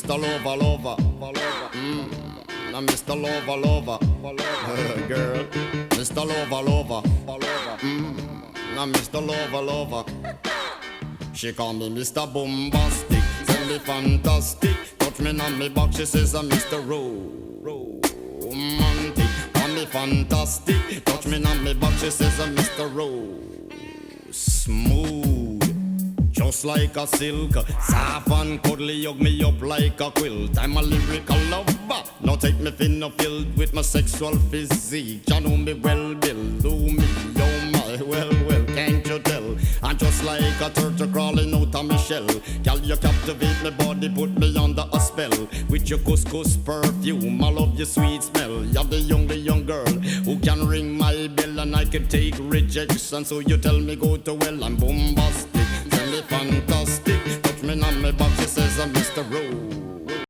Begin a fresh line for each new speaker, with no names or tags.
Mr. Lover, lover, now Mr. Lover, lover, girl, Mr. Lover, lover, now Mr. Lover, lover. She call me Mr. Bombastic, tell me fantastic. Touch me on me back, she says I'm Mr. Romantic. Call me fantastic, touch me on me back, she says I'm Mr. Smooth, just like a silk, soft and cuddly, hug me up like a quilt. I'm a lyrical lover, now take me thin or filled with my sexual physique. You know me well, Bill, do me, oh my, well, can't you tell? I'm just like a turtle crawling out of my shell. Girl, you captivate my body, put me under a spell. With your couscous perfume, I love your sweet smell. You're the young girl who can ring my bell, and I can take rejection. So you tell me go to well, I'm bombastic, tell me fantastic. Touch me on my back, she says I'm Mr. Rose.